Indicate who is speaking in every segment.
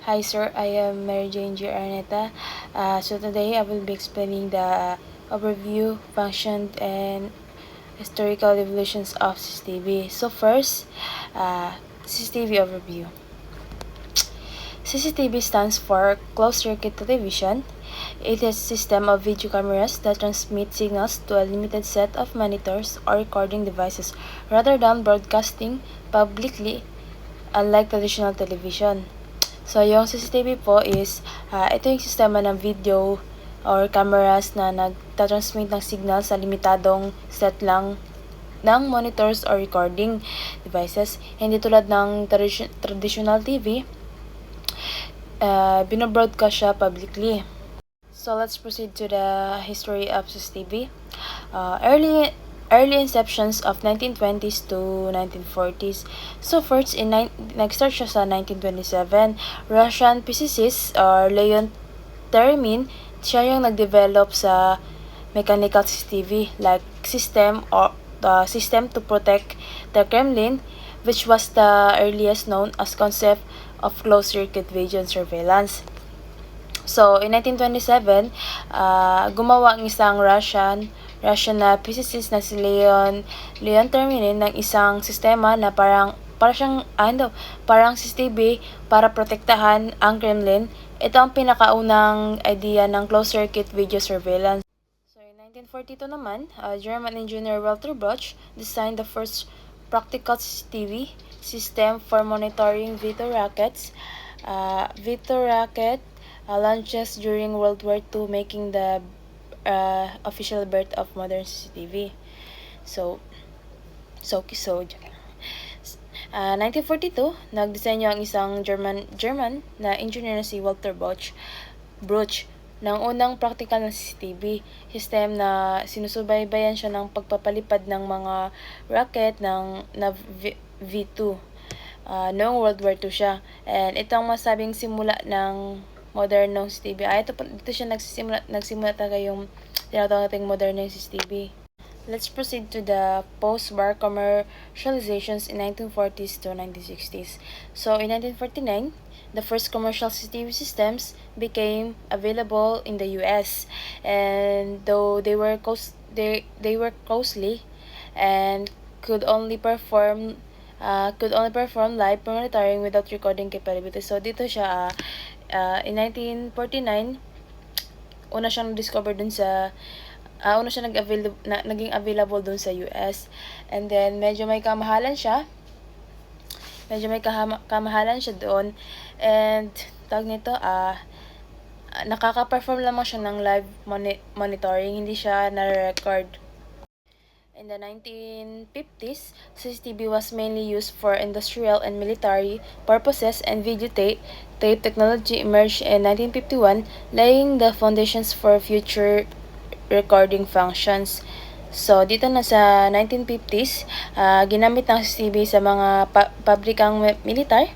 Speaker 1: Hi sir, I am Mary Jane G. Arneta. So today I will be explaining the overview, function, and historical evolutions of CCTV. So first, CCTV overview. CCTV stands for closed-circuit television. It is a system of video cameras that transmit signals to a limited set of monitors or recording devices rather than broadcasting publicly, unlike traditional television. So, yung CCTV po is, ito yung sistema ng video or cameras na nagtatransmit ng signal sa limitadong set lang ng monitors or recording devices. Hindi tulad ng traditional TV, binobroadcast siya publicly. So, let's proceed to the history of CCTV. Early inceptions of 1920s to 1940s. So first, nag-start siya sa 1927. Russian physicist Leon Theremin, siya yung nag-develop sa mechanical CCTV like system or the system to protect the Kremlin, which was the earliest known as concept of closed-circuit video surveillance. So, in 1927, gumawa ng isang Russian na physicist na si Leon Terminin ng isang sistema na parang CCTV para protektahan ang Kremlin. Ito ang pinakaunang idea ng closed-circuit video surveillance. So, in 1942 naman, German engineer Walter Bloch designed the first practical CCTV system for monitoring Vito rockets. Vito rocket launches during World War II, making the official birth of modern CCTV. So 1942, nagdisenyo ang isang German na engineer na si Walter Bruch ng unang practical na CCTV system na sinusubaybayan siya ng pagpapalipad ng mga rocket na V2 noong World War II siya. And ito ang masabing simula ng modernong CCTV. Dito siya nagsimula talaga yung tinatawag nating modernong CCTV. Let's proceed to the post-war commercializations in 1940s to 1960s. So, in 1949, the first commercial CCTV systems became available in the US, and though they were costly and could only perform live monitoring without recording capability. So, dito siya, in 1949, una siyang discover dun sa naging available dun sa US. And then medyo may kamahalan siya doon, and tawag nito nakaka-perform lamang siya ng live monitoring, hindi siya na-record. In the 1950s, CCTV was mainly used for industrial and military purposes, and videotape technology emerged in 1951, laying the foundations for future recording functions. So, dito na sa 1950s, ginamit ng CCTV sa mga pabrikang militar.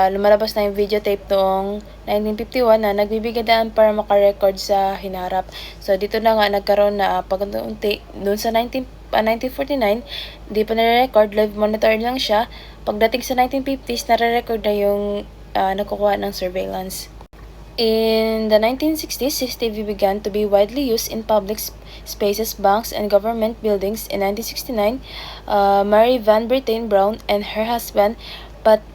Speaker 1: Lumalabas na yung videotape noong 1951 na nagbibigay daan para makarecord sa hinarap. So, dito na nga nagkaroon na pag-unti. Doon sa 1949, di pa nare-record, live monitor lang siya. Pagdating sa 1950s, nare-record na yung nakukuha ng surveillance. In the 1960s, CCTV began to be widely used in public spaces, banks, and government buildings. In 1969, Mary Van Britten Brown and her husband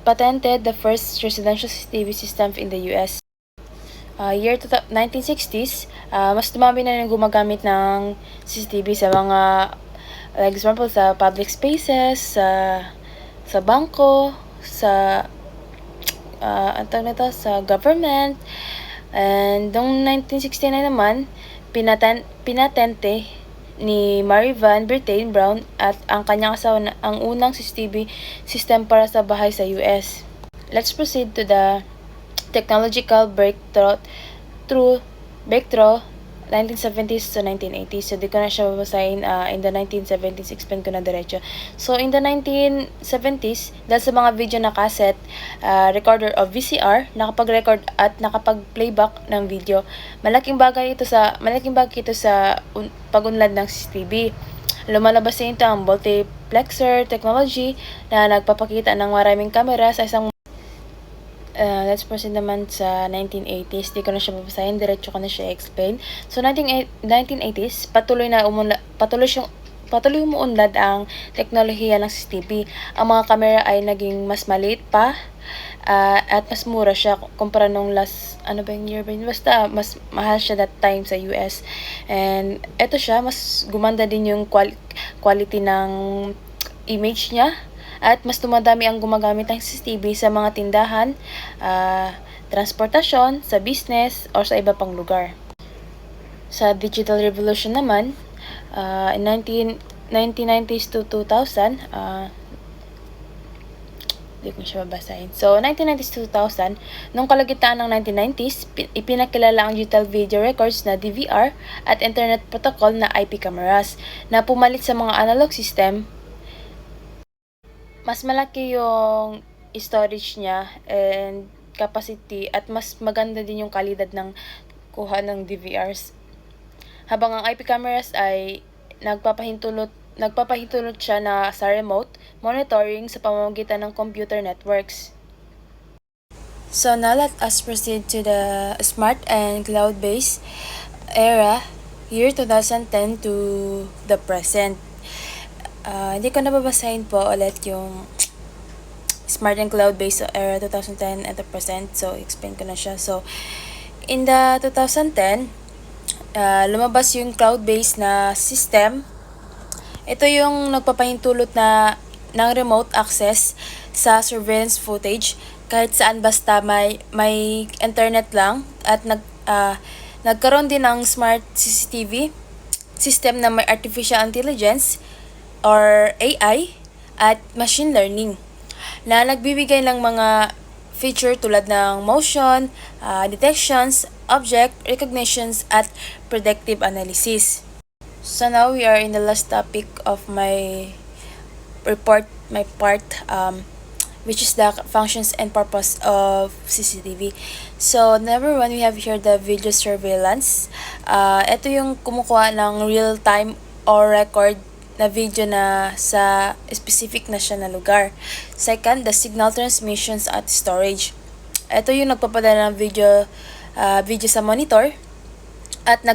Speaker 1: patented the first residential CCTV system in the US. Year 1960s, mas dumami na yung gumagamit ng CCTV sa mga, like example, sa public spaces, sa bangko, sa sa government. And noong 1969 naman, pinatente ni Mary Van Britten Brown at ang kanyang asawa ang unang CCTV system para sa bahay sa US. Let's proceed to the technological breakthrough 1970s to 1980s. So, di ko na siya babasahin. In the 1970s, explain ko na diretso. So, in the 1970s, dahil sa mga video na cassette, recorder of VCR, nakapag-record at nakapag-playback ng video. Malaking bagay ito sa pag-unlad ng CCTV. Lumalabas na ito ang multiplexer technology na nagpapakita ng maraming kamera sa isang Let's proceed naman sa 1980s. Di ko na siya babasahin, diretso ko na siya explain. So 1980s, patuloy umuunlad ang teknolohiya ng CCTV. Ang mga kamera ay naging mas maliit pa at mas mura siya kumpara nung last, ano ba yung year ba yun? Basta mas mahal siya that time sa US. And eto siya, mas gumanda din yung quality ng image niya. At mas dumadami ang gumagamit ng CCTV sa mga tindahan, transportasyon, sa business, or sa iba pang lugar. Sa digital revolution naman, in 1990s to 2000, hindi ko siya babasahin. So, 1990s to 2000, nung kalagitnaan ng 1990s, ipinakilala ang digital video records na DVR at internet protocol na IP cameras na pumalit sa mga analog system. Mas malaki yung storage niya and capacity at mas maganda din yung kalidad ng kuha ng DVRs. Habang ang IP cameras ay nagpapahintulot siya na sa remote monitoring sa pamamagitan ng computer networks. So now let us proceed to the smart and cloud-based era, year 2010 to the present. Hindi ko nababasahin po ulit yung smart and cloud-based era 2010 at the present. So, explain ko na siya. So, in the 2010, lumabas yung cloud-based na system. Ito yung nagpapahintulot ng remote access sa surveillance footage kahit saan basta may internet lang at nagkaroon din ng smart CCTV system na may artificial intelligence or AI at machine learning na nagbibigay ng mga feature tulad ng motion, detections, object recognitions at predictive analysis. So now we are in the last topic of my part, which is the functions and purpose of CCTV. So, number 1, we have here the video surveillance. Ito yung kumukuha ng real-time or record na video na sa specific na siya na lugar. Second, the signal transmissions at storage. Ito yung nagpapadala ng video sa monitor at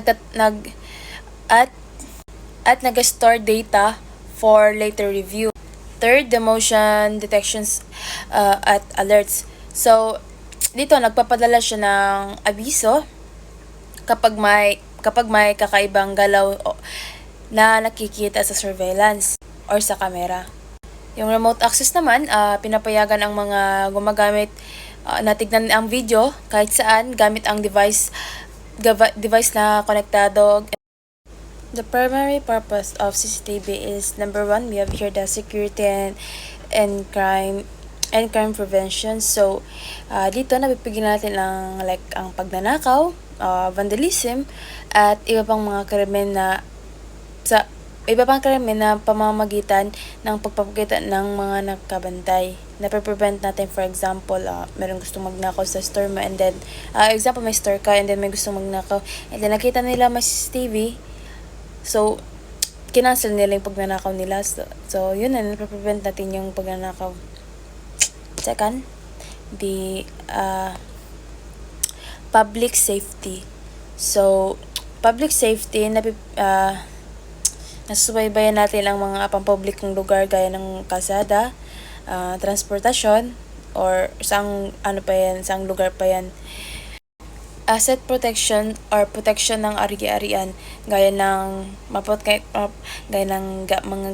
Speaker 1: nag-store data for later review. Third, the motion detections at alerts. So, dito nagpapadala siya ng abiso kapag may kakaibang galaw na nakikita sa surveillance or sa camera. Yung remote access naman, pinapayagan ang mga gumagamit na tignan ang video kahit saan gamit ang device na konektado. The primary purpose of CCTV is number 1, we have here the security and crime prevention. So, dito nabibigyan natin ang pagnanakaw, vandalism, at iba pang krimen na pamamagitan ng pagpapakita ng mga nakabantay. Na-prevent natin, for example, merong gustong magnakaw sa store mo and then, example, may store ka and then may gustong magnakaw and then nakita nila may CCTV, so, kinancel nila yung pagnanakaw nila. So yun na, na-prevent natin yung pagnanakaw. Second, the public safety. So, public safety, nasubaybayan natin ang mga pampublikong lugar gaya ng kalsada, transportasyon, or saang lugar pa yan. Asset protection or protection ng ari-arian gaya ng mga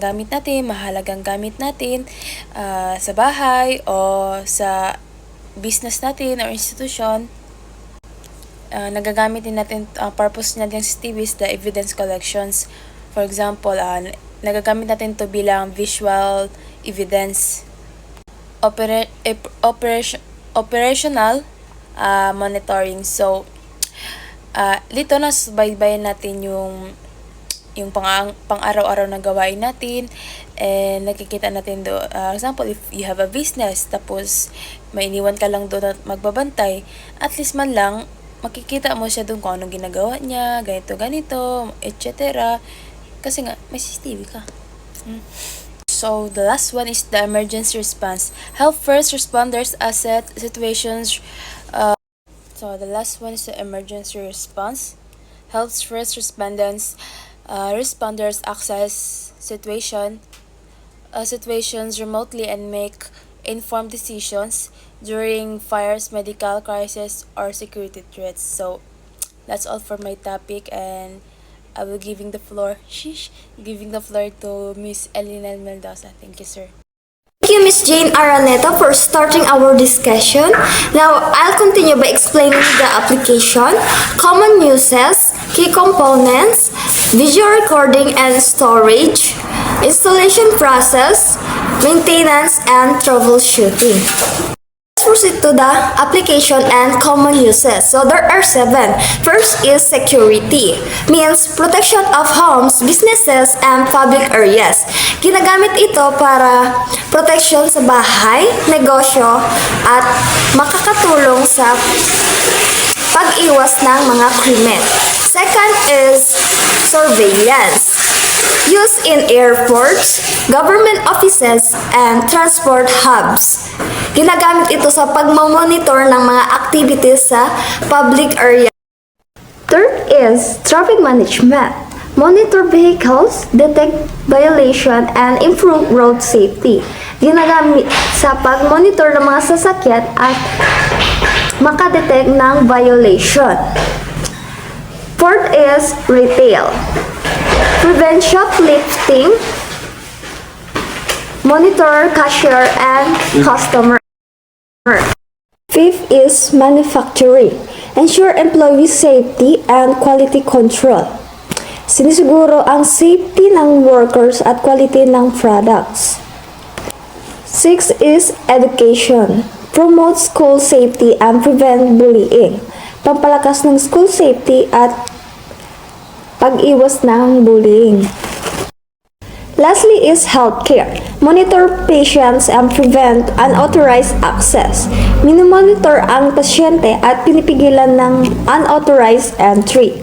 Speaker 1: gamit natin, mahalagang gamit natin sa bahay o sa business natin or institution. Nagagamit din natin, purpose natin sa CCTV is the evidence collections. For example, nagagamit natin to bilang visual evidence. Operational monitoring. So, dito nasubaybayan natin yung pang-araw-araw na gawain natin, and nakikita natin do, example, if you have a business tapos may iniwan ka lang doon at magbabantay, at least man lang makikita mo siya doon kung anong ginagawa niya, ganito, etc. Kasi nga, may CCTV ka. So the last one is the emergency response. Help first responders assess situations. So the last one is the emergency response. Helps first responders access situations remotely and make informed decisions during fires, medical crisis, or security threats. So that's all for my topic, and I will giving the floor to Miss Elena Mendoza. Thank you, sir.
Speaker 2: Thank you, Ms. Jane Araneta, for starting our discussion. Now, I'll continue by explaining the application, common uses, key components, video recording and storage, installation process, maintenance, and troubleshooting. Let's proceed to the application and common uses. So there are 7. First is security, means protection of homes, businesses, and public areas. Ginagamit ito para protection sa bahay, negosyo, at makakatulong sa pag-iwas ng mga krimen. Second is surveillance, used in airports, government offices, and transport hubs. Ginagamit ito sa pagmamonitor ng mga activities sa public area. Third is traffic management. Monitor vehicles, detect violation, and improve road safety. Ginagamit sa pagmonitor ng mga sasakyan at makadetect ng violation. Fourth is retail. Prevent shoplifting, monitor cashier and customer. Fifth is manufacturing. Ensure employee safety and quality control. Sinisiguro ang safety ng workers at quality ng products. Sixth is education. Promote school safety and prevent bullying. Pampalakas ng school safety at pag-iwas ng bullying. Lastly is healthcare. Monitor patients and prevent unauthorized access. Minomonitor ang pasyente at pinipigilan ng unauthorized entry.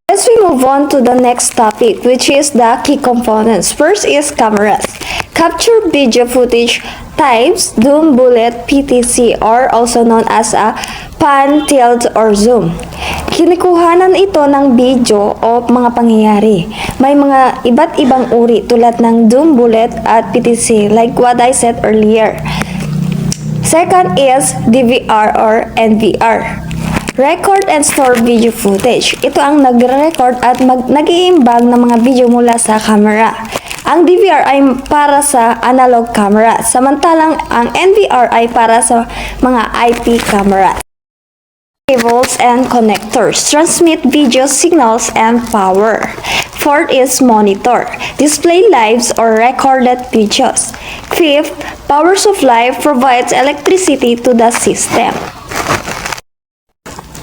Speaker 2: Let's move on to the next topic, which is the key components. First is cameras. Capture video footage types, zoom, bullet, PTZ, or also known as a pan, tilt, or zoom. Kinikuhanan ito ng video o mga pangyayari. May mga iba't ibang uri tulad ng zoom, bullet, at PTZ, like what I said earlier. Second is DVR or NVR. Record and store video footage. Ito ang nagre-record at nag-iimbag ng mga video mula sa camera. Ang DVR ay para sa analog camera, samantalang ang NVR ay para sa mga IP camera. Cables and connectors transmit video signals and power. Fourth is monitor. Display live or recorded videos. Fifth, power supply provides electricity to the system.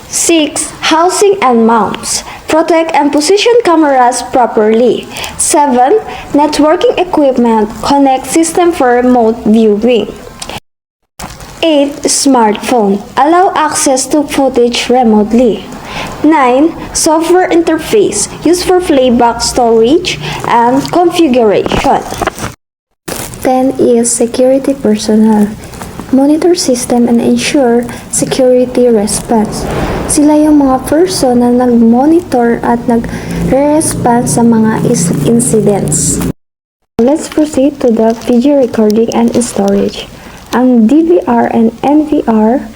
Speaker 2: 6. Housing and mounts. Protect and position cameras properly. 7. Networking equipment. Connect system for remote viewing. 8. Smartphone. Allow access to footage remotely. 9. Software interface. Used for playback storage and configuration. 10 is security personnel. Monitor system and ensure security response. Sila yung mga person na nag-monitor at nag-respond sa mga incidents. Let's proceed to the video recording and storage. Ang DVR and NVR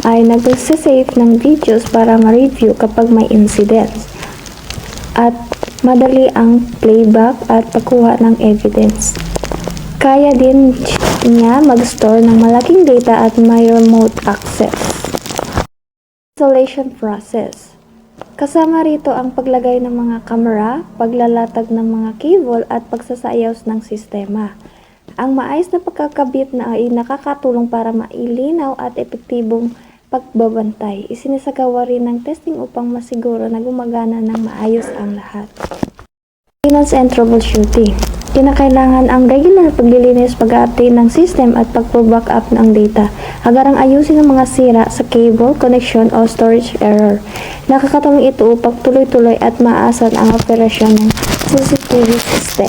Speaker 2: ay nag-save ng videos para ma-review kapag may incidents. At madali ang playback at pagkuha ng evidence. Kaya din niya mag-store ng malaking data at may remote access. Installation process. Kasama rito ang paglagay ng mga kamera, paglalatag ng mga cable at pagsasayos ng sistema. Ang maayos na pagkakabit na ay nakakatulong para mailinaw at epektibong pagbabantay. Isinasagawa rin ng testing upang masiguro na gumagana ng maayos ang lahat. Maintenance and troubleshooting. Kinakailangan ang regular paglilinis, pag-update ng system at pagpo-backup ng data. Agarang ayusin ang mga sira sa cable, connection o storage error. Nakakatulong ito upang tuloy-tuloy at maasan ang operasyon ng CCTV system.